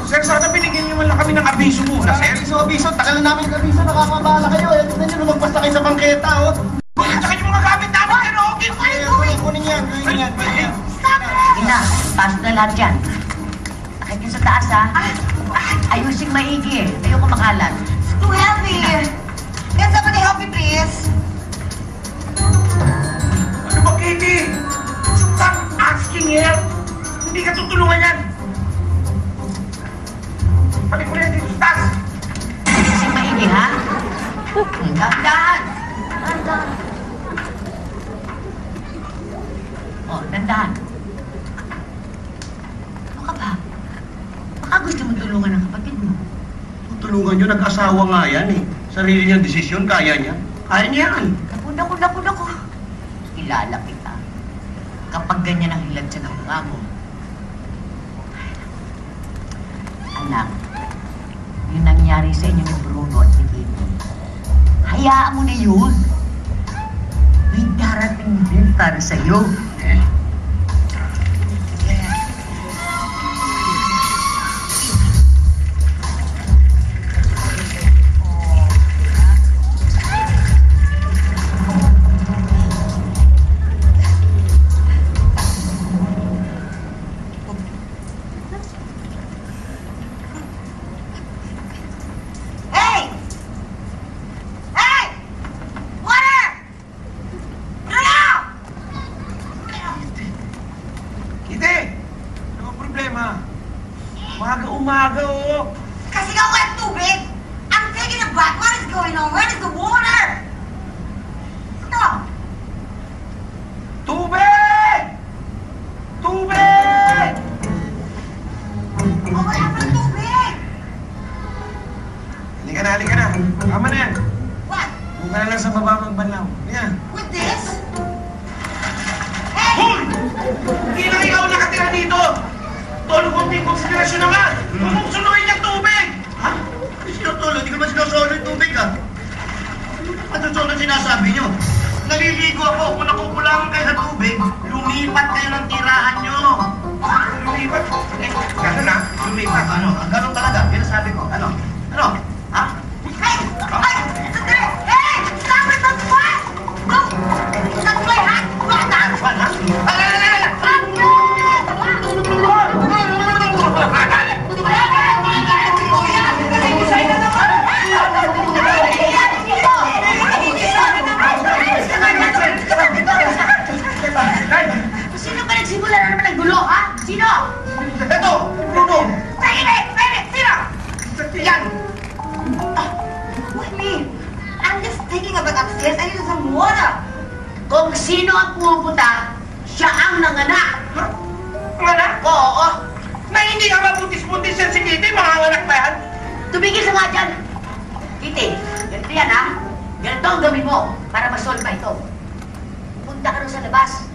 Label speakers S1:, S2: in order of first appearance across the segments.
S1: Sir, sana binigyan niyo man lang kami ng abiso muna, sir.
S2: Abiso. Tagal na namin yung abiso. Nakakabahala kayo. Tignan niyo, lumagpas na kayo sa bangketa, oh.
S1: Saka yung mga gamit namin, sir. Okay.
S2: Kunin yan.
S3: Ina, pass na lahat yan. Akit yun sa taas, ha? Ayusin maigi, eh. Ayoko makalat.
S4: It's too heavy. Can somebody help me, please?
S1: Ano ba, Katie? Stop asking help. Hindi ka tutulungan yan. Balik mo na yan dito sa taas.
S3: Ayusin maigi, ha? Dandan! Oh, dandan. Ano ka ba? Baka gusto mo tulungan ng kapatid mo.
S2: Tutulungan nyo, nag-asawa nga yan, eh. Sarili niyang desisyon, kaya niya. Kaya niya yan.
S3: Naku. Kilala kita. Kapag ganyan ang hilad sa nakuha mo. Anak, yung nangyari sa inyo ni Bruno at ni Kitty, hayaan mo na yun. May darating din para sa'yo.
S1: Umaga, oh.
S4: Kasi nga walang tubig. I'm taking a bath. What is going on? Where is the water? Stop.
S1: Tubig! Tubig!
S4: Oh, wala pang tubig.
S1: Halika na. Tama na yan.
S4: What?
S1: Huwag ka na lang sa baba magbanlaw. Yan.
S4: With this?
S1: Hoy! Hindi na ikaw nakatira dito! Tolo, konting konsiderasyon naman! Huwag mong sunuin yung tubig!
S2: Ha? Sinutolo? Hindi ko naman sinusolo yung tubig, ha? Ano solo sinasabi nyo? Naliligo ako. Kung nakukulangan kayo sa tubig, lumipat kayo ng tirahan nyo.
S1: Lumipat? Gano'n na? Lumipat?
S2: Ano? Ganun talaga. Yan ang sabi ko. Ano? Ha?
S4: Hey! Hey! Stop it! That's what? No! That's my hat! What?
S2: Saan, ha?
S3: Sino ba nagsimula na naman ng gulo, ha? Sino?
S2: Ito! Bruno!
S4: Sino?
S1: Yan!
S4: What me? I'm just taking a bath upstairs. I need some water.
S3: Kung sino ang pumupunta, siya ang nanganak.
S1: Ha? Ang anak?
S3: Oo.
S1: Na hindi ka mabuntis-buntis yan si Kitty, mga anak pa yan?
S3: Tumigil sa nga dyan. Kitty, ganito yan, ha? Ganito ang gawin mo para masolve ito. Punta ka rin sa labas.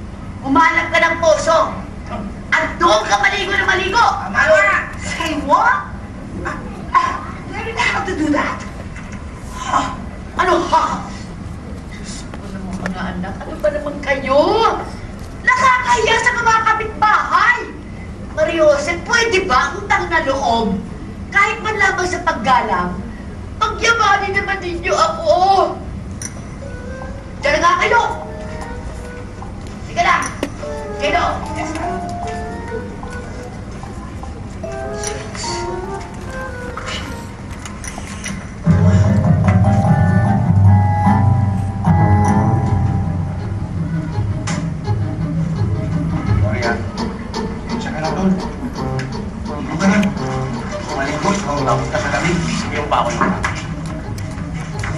S3: Umalag ka ng poso. At doon ka maligo na maligo.
S4: Say what? Where did I have to do that?
S3: Ano ha? Diyos ko naman mga anak, ano ba naman kayo? Nakakahiya sa mga kapitbahay. Mariosep, pwede ba utang na loob? Kahit man lamang sa paggalang, pagyamanin naman ninyo ako. Diyan nga kayo. Sige na. Kayo.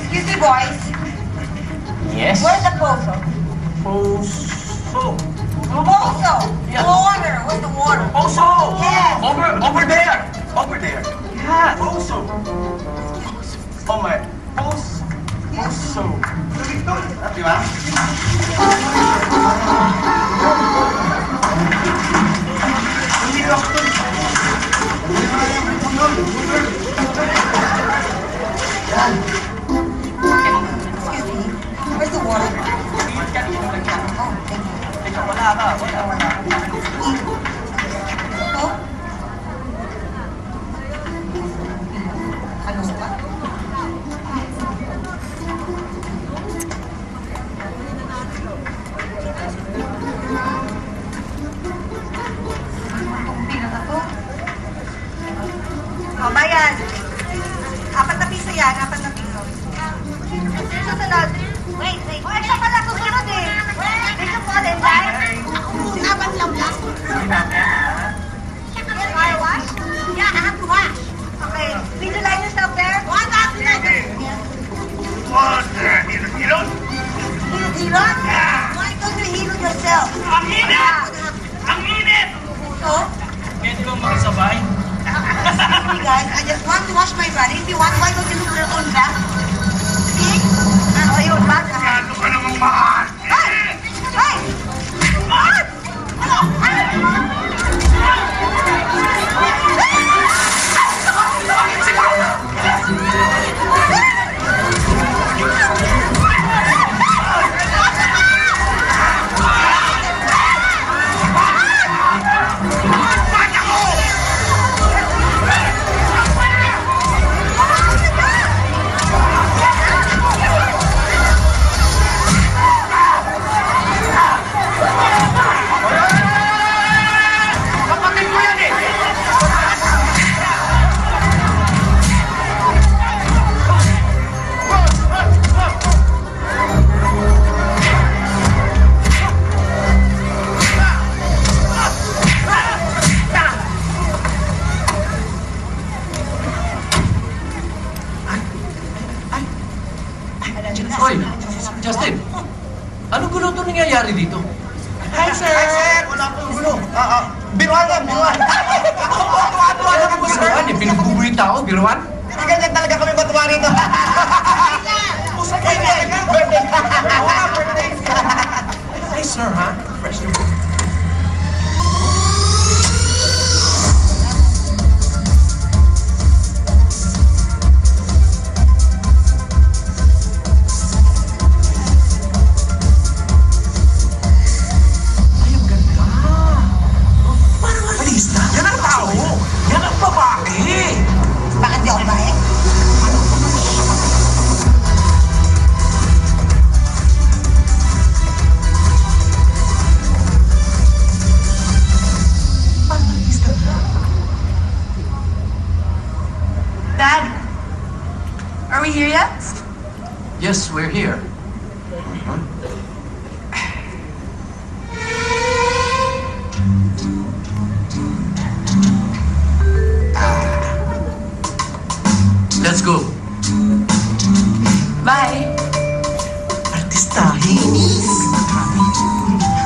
S4: Excuse me, boys.
S1: Yes?
S4: Where's the poso?
S1: Poso.
S4: Poso!
S1: Yeah.
S4: Water! Where's the water?
S1: Poso!
S4: Yes.
S1: Over there! Over there! Yeah! Poso! Oh my... Poso! Dito! Di ba? Hindi ka ako doon.
S4: Excuse me. Where's the water? Oh, thank you.
S1: Wala.
S4: No? O, bayan. 4 na piso yan, 4 na piso. Susunod. Wait. O, extra pala susunod eh. Did you fall in line?
S3: Apat lang lang.
S4: Car wash? Yeah, I have to wash. Okay. Did you line yourself there? What happened?
S1: What? Hilot?
S4: Hilot? Why don't you hilot yourself?
S1: Ang init! Ang init!
S4: So?
S1: Pwede kong makisabay?
S4: Excuse me guys, I just want to wash my body. If you want, why don't you look your own back? See? Ano, your back?
S1: Ano ka namang mahal?
S4: Hey! Hey! What? Ano?
S5: Hoy, Justin, ano gulo ito nangyayari dito?
S2: Hi, sir! Wala pong gulo. Biruan lang, biruan.
S5: Tuwa-tuwa na mo sa akin, pinagbubuhin tao, biruan?
S2: Hindi ganyan talaga kami matuwa rito. Pusa kayo na. Birthday. Birthday.
S5: Hey, sir, ha? Fresh na.
S4: Bakit di ako bae?
S6: Dad, are we here yet?
S5: Yes, we're here. Let's go.
S6: Bye.
S2: Artistahin.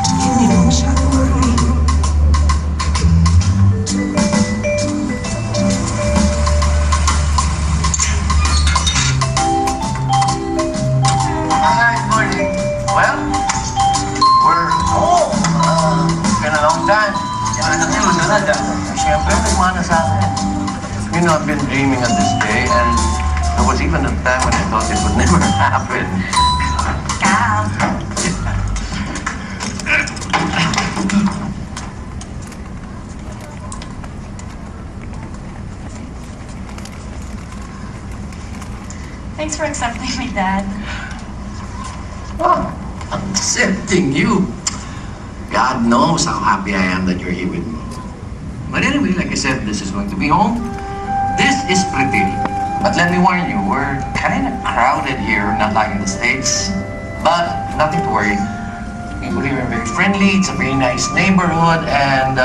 S2: Hindi mo masyado.
S5: Hi, morning. Well, we're home. Been a long time. Yung anak niyo, masalad ah. Siyempre, may mana sa akin. You know, I've been dreaming of this day, and there was even a time when I thought it would never happen.
S6: Thanks for accepting me, Dad.
S5: Oh, accepting you. God knows how happy I am that you're here with me. But anyway, like I said, this is going to be home. This is pretty. But let me warn you, we're kind of crowded here, not like in the States. But nothing to worry. People here are very friendly, it's a very nice neighborhood, and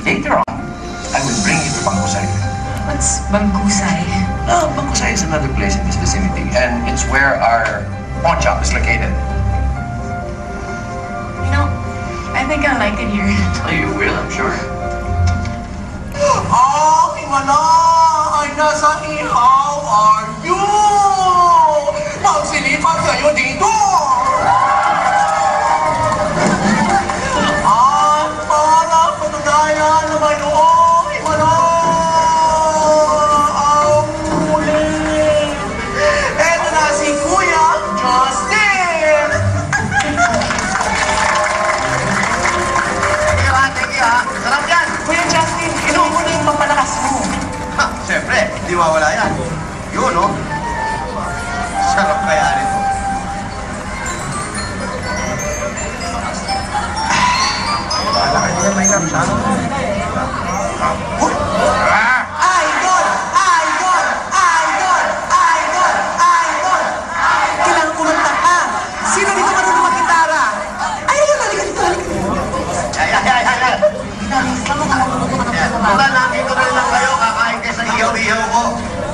S5: later on, I will bring you to Bangkusay.
S6: What's Bangkusay?
S5: Bangkusay is another place in this vicinity, and it's where our pawn shop is located.
S6: You know, I think I like it here.
S5: Oh, you will, I'm sure.
S2: Ay, nasa how are you? Magsilipan kayo dito! At para patagayan naman noong imano ang muli. Eto na si Kuya Justin! Thank you ha. Sarap yan!
S6: Kuya Justin, inuun mo na yung pampalakas mo.
S2: Ha, siyempre, di mawala yan. Yun, no? Sarap kaya nito. Bahala kayo na may kapsano. Idol! umiyaw ko.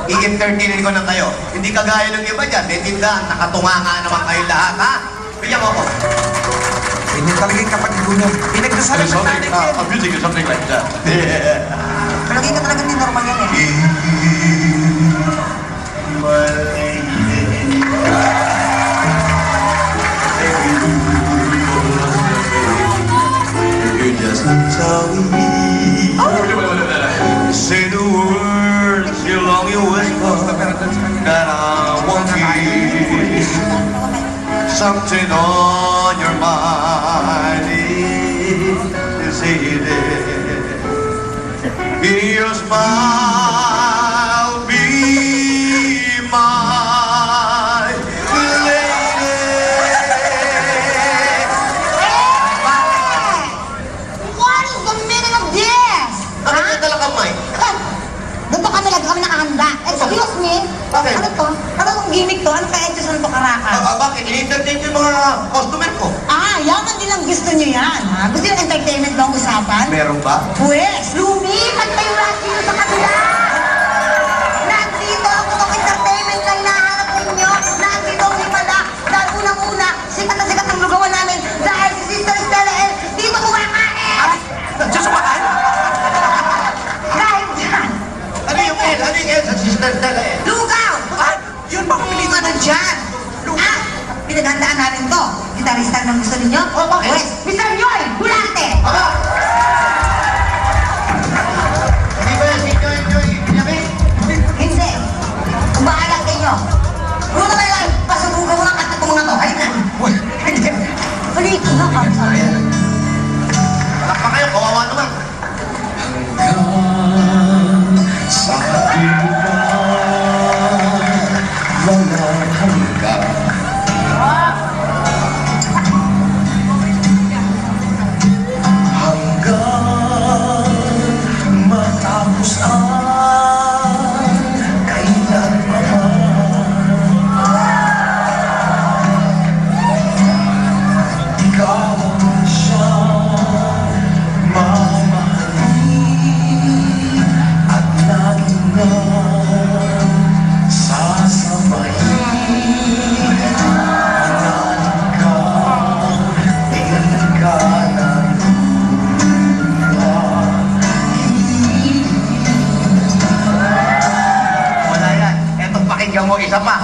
S2: I-entertainin ko na kayo. Hindi kagaya ng iba dyan. May tindahan, nakatunga nga naman kayo lahat, ha? Bigyan mo ako.
S7: Ganyan talaga yung kapatid ko niya. Pinagdasalan sa natin yan.
S2: Music is something like that.
S4: Palagi ka talaga din normal yan eh.
S2: You're just telling me. Say the words you long you whisper that I won't hear. Something on your mind is hidden in your smile. Be my lady.
S4: What is the meaning of this?
S2: Bakit ka talaga, Mike?
S4: Doon kami lagi kami nakahanda. Excuse me?
S2: Bakit?
S4: Ano to? Ano tong gimmick to? Ano kaya Diyos to karakas?
S2: Bakit? In-entertain yung mga customer ko.
S4: Yaman din ang gusto nyo yan, ha? Gusto yung entertainment ba ang usapan?
S2: Meron ba?
S4: Pwes, lumipat kayo lahat dito sa kabila! Nandito ako ng entertainment na hinahanap ninyo. Nandito ang himala. Dahil unang-una, sikat na sikat ang lugawan namin dahil si Sister Stella L. dito kumakain!
S7: Diyos kumakain?
S4: Dahil dyan,
S2: Ano yung L? Ano yung L sa Sister Stella L?
S4: lugaw!
S7: Ah, yun ba ang
S4: Ano dyan? Pinaghandaan namin to. Gitarista ng gusto ninyo?
S2: Oh, bakit?
S4: Pwes, Mr. Nyoy, Bulante!
S2: Hindi ba yan si Joy Pinyabi?
S4: Hindi. Kung bahala kayo. Huwag na kayo, pasubukan mo ng kanta itong mga to. Halika. Hindi. Halika na, kapsay.
S2: Lakpa kayo, kawawa naman.
S5: Sa iba, walang hanggan. Hanggang matapos ang kailanman. Ikaw ang siyang mamahalin at laging na sasabayin. Hanahan ka, tingin ka ng
S2: Wala yan. Eto, pakinggan mo isa pa.